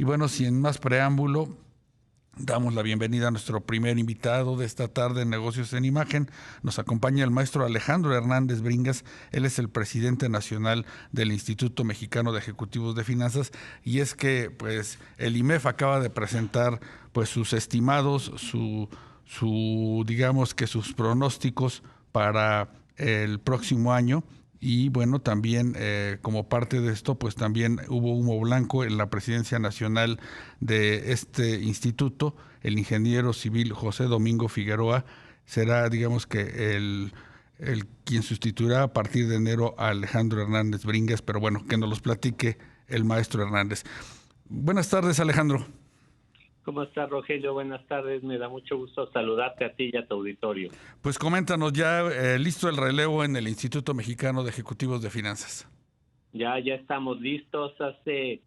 Y bueno, sin más preámbulo, damos la bienvenida a nuestro primer invitado de esta tarde en Negocios en Imagen. Nos acompaña el maestro Alejandro Hernández Bringas. Él es el presidente nacional del Instituto Mexicano de Ejecutivos de Finanzas. Y es que, pues, el IMEF acaba de presentar, pues, sus estimados, digamos que sus pronósticos para el próximo año. Y bueno, también como parte de esto, pues también hubo humo blanco en la presidencia nacional de este instituto. El ingeniero civil José Domingo Figueroa será, digamos que el quien sustituirá a partir de enero a Alejandro Hernández Bringas, pero bueno, que nos los platique el maestro Hernández. Buenas tardes, Alejandro. ¿Cómo estás, Rogelio? Buenas tardes. Me da mucho gusto saludarte a ti y a tu auditorio. Pues coméntanos ya, listo el relevo en el Instituto Mexicano de Ejecutivos de Finanzas. Ya estamos listos. Hace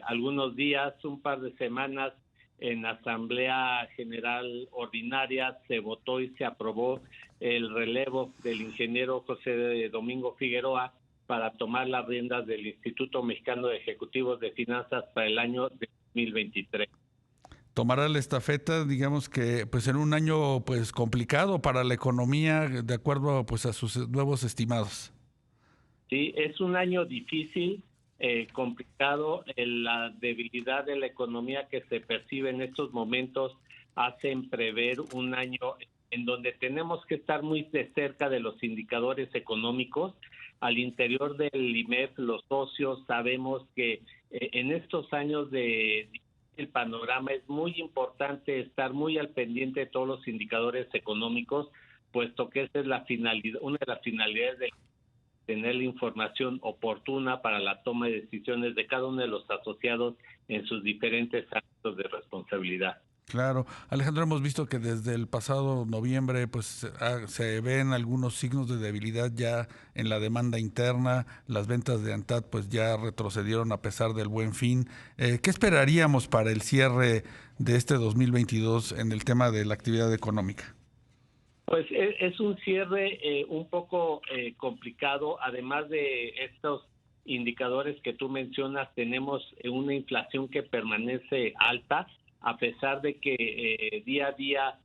algunos días, un par de semanas, en Asamblea General Ordinaria se votó y se aprobó el relevo del ingeniero José Domingo Figueroa para tomar las riendas del Instituto Mexicano de Ejecutivos de Finanzas para el año de 2023. Tomará la estafeta, digamos que pues en un año pues complicado para la economía, de acuerdo pues a sus nuevos estimados. Sí, es un año difícil, complicado. La debilidad de la economía que se percibe en estos momentos hacen prever un año en donde tenemos que estar muy de cerca de los indicadores económicos. Al interior del IMEF, los socios sabemos que en estos años de el panorama es muy importante estar muy al pendiente de todos los indicadores económicos, puesto que esa es la finalidad, una de las finalidades de tener la información oportuna para la toma de decisiones de cada uno de los asociados en sus diferentes ámbitos de responsabilidad. Claro, Alejandro, hemos visto que desde el pasado noviembre pues se ven algunos signos de debilidad ya en la demanda interna, las ventas de ANTAD pues ya retrocedieron a pesar del Buen Fin. ¿Qué esperaríamos para el cierre de este 2022 en el tema de la actividad económica? Pues es un cierre un poco complicado. Además de estos indicadores que tú mencionas, tenemos una inflación que permanece alta, a pesar de que día a día,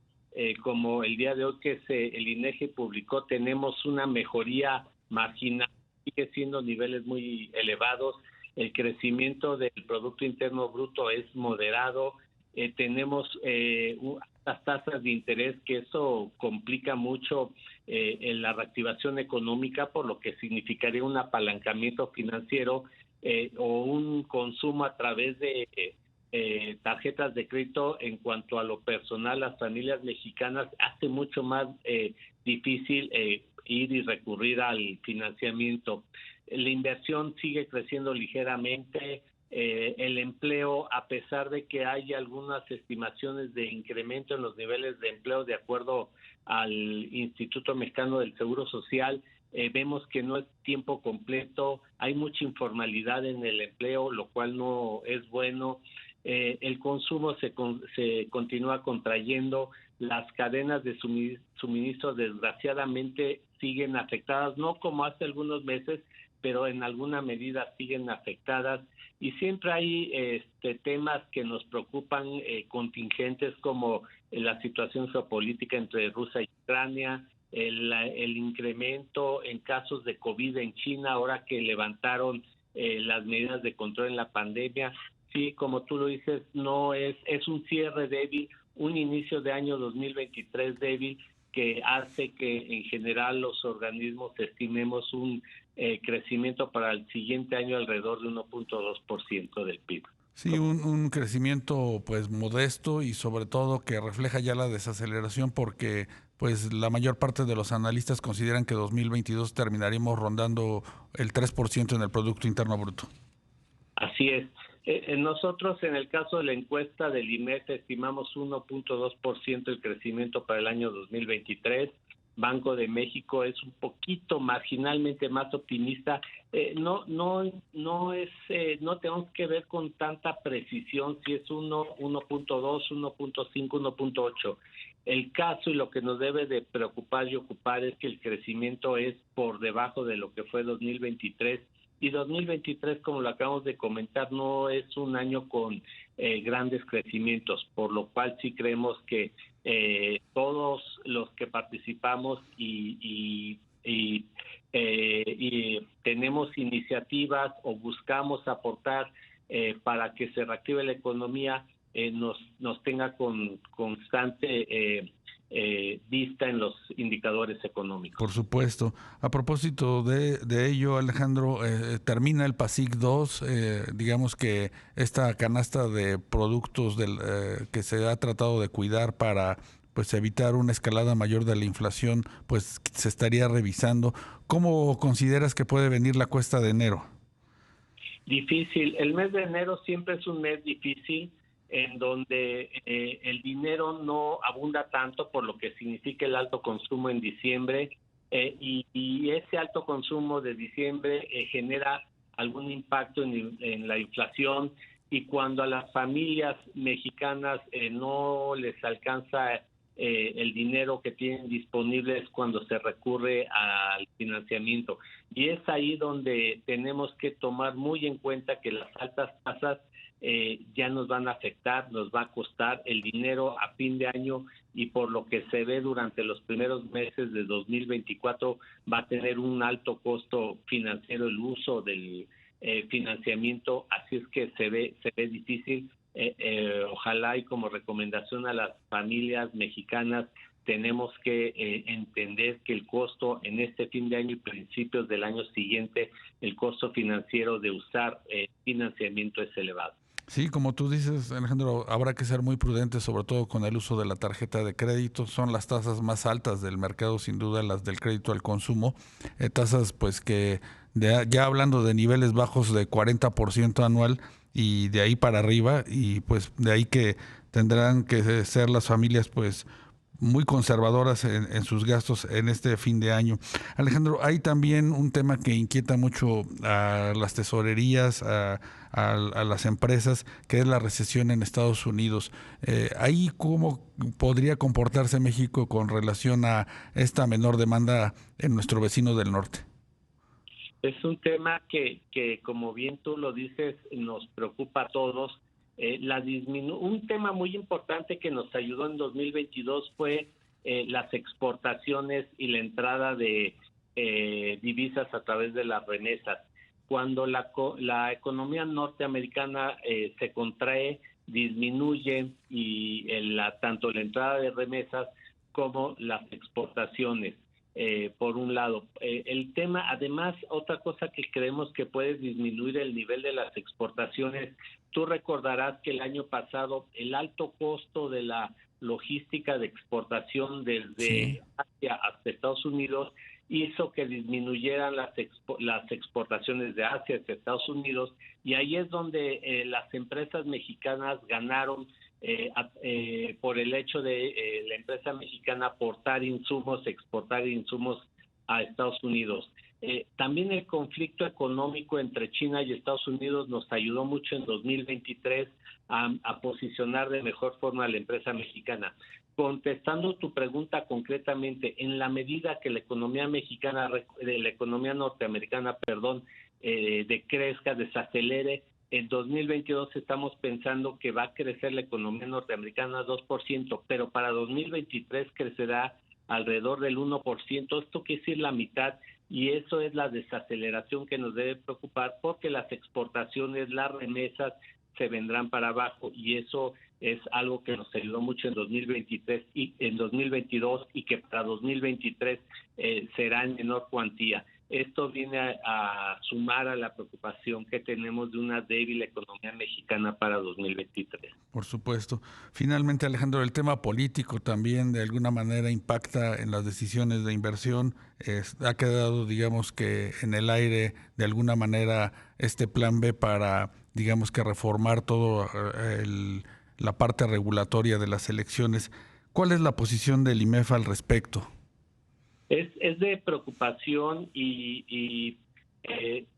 como el día de hoy que el INEGI publicó, tenemos una mejoría marginal, sigue siendo niveles muy elevados. El crecimiento del Producto Interno Bruto es moderado. Tenemos las tasas de interés, que eso complica mucho en la reactivación económica, por lo que significaría un apalancamiento financiero o un consumo a través de tarjetas de crédito. En cuanto a lo personal, las familias mexicanas hace mucho más difícil ir y recurrir al financiamiento. La inversión sigue creciendo ligeramente. El empleo, a pesar de que hay algunas estimaciones de incremento en los niveles de empleo de acuerdo al Instituto Mexicano del Seguro Social, vemos que no es tiempo completo, hay mucha informalidad en el empleo, lo cual no es bueno. El consumo se continúa contrayendo, las cadenas de suministro desgraciadamente siguen afectadas, no como hace algunos meses, pero en alguna medida siguen afectadas. Y siempre hay temas que nos preocupan, contingentes, como la situación geopolítica entre Rusia y Ucrania, el incremento en casos de COVID en China, ahora que levantaron las medidas de control en la pandemia. Sí, como tú lo dices, no es un cierre débil, un inicio de año 2023 débil, que hace que en general los organismos estimemos un crecimiento para el siguiente año alrededor de 1.2% del PIB. Sí, un crecimiento pues modesto y sobre todo que refleja ya la desaceleración, porque pues la mayor parte de los analistas consideran que 2022 terminaremos rondando el 3% en el Producto Interno Bruto. Así es. Nosotros, en el caso de la encuesta del IMEF, estimamos 1.2% el crecimiento para el año 2023. Banco de México es un poquito marginalmente más optimista. No tenemos que ver con tanta precisión si es 1.2, 1.5, 1.8. El caso y lo que nos debe de preocupar y ocupar es que el crecimiento es por debajo de lo que fue 2023, y 2023, como lo acabamos de comentar, no es un año con grandes crecimientos, por lo cual sí creemos que todos los que participamos y tenemos iniciativas o buscamos aportar para que se reactive la economía, nos tenga con constante vista en los indicadores económicos. Por supuesto. A propósito de ello, Alejandro, termina el PASIC 2, digamos que esta canasta de productos que se ha tratado de cuidar para pues evitar una escalada mayor de la inflación, pues se estaría revisando. ¿Cómo consideras que puede venir la cuesta de enero? Difícil. El mes de enero siempre es un mes difícil en donde el dinero no abunda tanto, por lo que significa el alto consumo en diciembre, y ese alto consumo de diciembre genera algún impacto en la inflación, y cuando a las familias mexicanas no les alcanza el dinero que tienen disponible, es cuando se recurre al financiamiento. Y es ahí donde tenemos que tomar muy en cuenta que las altas tasas ya nos van a afectar, nos va a costar el dinero a fin de año, y por lo que se ve durante los primeros meses de 2024 va a tener un alto costo financiero el uso del financiamiento, así es que se ve difícil. Ojalá, y como recomendación a las familias mexicanas, tenemos que entender que el costo en este fin de año y principios del año siguiente, el costo financiero de usar financiamiento es elevado. Sí, como tú dices, Alejandro, habrá que ser muy prudentes, sobre todo con el uso de la tarjeta de crédito. Son las tasas más altas del mercado, sin duda, las del crédito al consumo. Tasas, pues, que ya hablando de niveles bajos de 40% anual y de ahí para arriba, y pues de ahí que tendrán que ser las familias, pues, muy conservadoras en sus gastos en este fin de año. Alejandro, hay también un tema que inquieta mucho a las tesorerías, a las empresas, que es la recesión en Estados Unidos. Ahí, ¿cómo podría comportarse México con relación a esta menor demanda en nuestro vecino del norte? Es un tema que como bien tú lo dices, nos preocupa a todos. Un tema muy importante que nos ayudó en 2022 fue las exportaciones y la entrada de divisas a través de las remesas. Cuando la economía norteamericana se contrae, disminuye, y tanto la entrada de remesas como las exportaciones. Por un lado, el tema, además, otra cosa que creemos que puede disminuir el nivel de las exportaciones. Tú recordarás que el año pasado el alto costo de la logística de exportación desde Asia hasta Estados Unidos hizo que disminuyeran las exportaciones de Asia hacia Estados Unidos, y ahí es donde las empresas mexicanas ganaron por el hecho de la empresa mexicana exportar insumos a Estados Unidos. También el conflicto económico entre China y Estados Unidos nos ayudó mucho en 2023 a posicionar de mejor forma a la empresa mexicana. Contestando tu pregunta concretamente, en la medida que la economía norteamericana, decrezca, desacelere, en 2022 estamos pensando que va a crecer la economía norteamericana 2%, pero para 2023 crecerá alrededor del 1%. Esto quiere decir la mitad, y eso es la desaceleración que nos debe preocupar, porque las exportaciones, las remesas se vendrán para abajo, y eso es algo que nos ayudó mucho en 2023 y en 2022, y que para 2023 será en menor cuantía. Esto viene a sumar a la preocupación que tenemos de una débil economía mexicana para 2023. Por supuesto. Finalmente, Alejandro, el tema político también de alguna manera impacta en las decisiones de inversión. Ha quedado, digamos que en el aire de alguna manera este plan B para, digamos que reformar todo la parte regulatoria de las elecciones. ¿Cuál es la posición del IMEF al respecto? Es de preocupación, y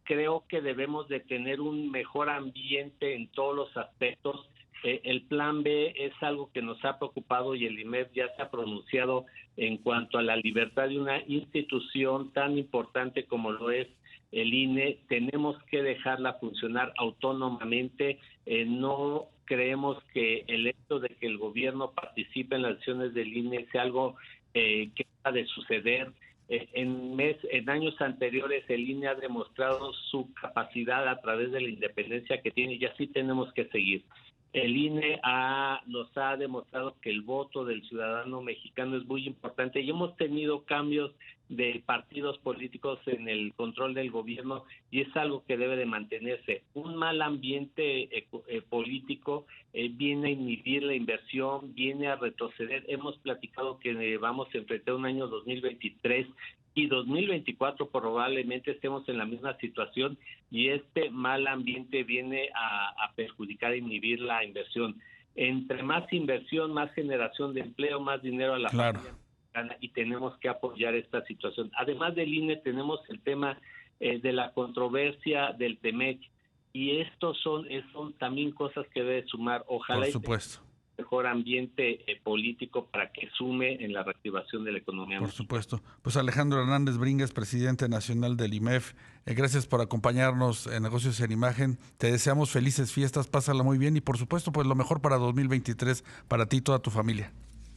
creo que debemos de tener un mejor ambiente en todos los aspectos. El plan B es algo que nos ha preocupado, y el IMEF ya se ha pronunciado en cuanto a la libertad de una institución tan importante como lo es el INE, tenemos que dejarla funcionar autónomamente. No creemos que el hecho de que el gobierno participe en las acciones del INE sea algo que ha de suceder. En años anteriores el INE ha demostrado su capacidad a través de la independencia que tiene, y así tenemos que seguir. El INE nos ha demostrado que el voto del ciudadano mexicano es muy importante, y hemos tenido cambios de partidos políticos en el control del gobierno, y es algo que debe de mantenerse. Un mal ambiente político viene a inhibir la inversión, viene a retroceder. Hemos platicado que vamos a enfrentar un año 2023 y 2024 probablemente estemos en la misma situación, y este mal ambiente viene a perjudicar, a inhibir la inversión. Entre más inversión, más generación de empleo, más dinero a la familia mexicana, y tenemos que apoyar esta situación. Además del INE, tenemos el tema de la controversia del TEMEC, y estos son también cosas que debe sumar. Ojalá por supuesto, mejor ambiente político para que sume en la reactivación de la economía. Por supuesto. Pues Alejandro Hernández Bringas, presidente nacional del IMEF, gracias por acompañarnos en Negocios en Imagen. Te deseamos felices fiestas, pásala muy bien, y por supuesto, pues lo mejor para 2023 para ti y toda tu familia.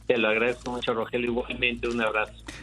Te lo agradezco mucho, Rogelio. Igualmente, un abrazo.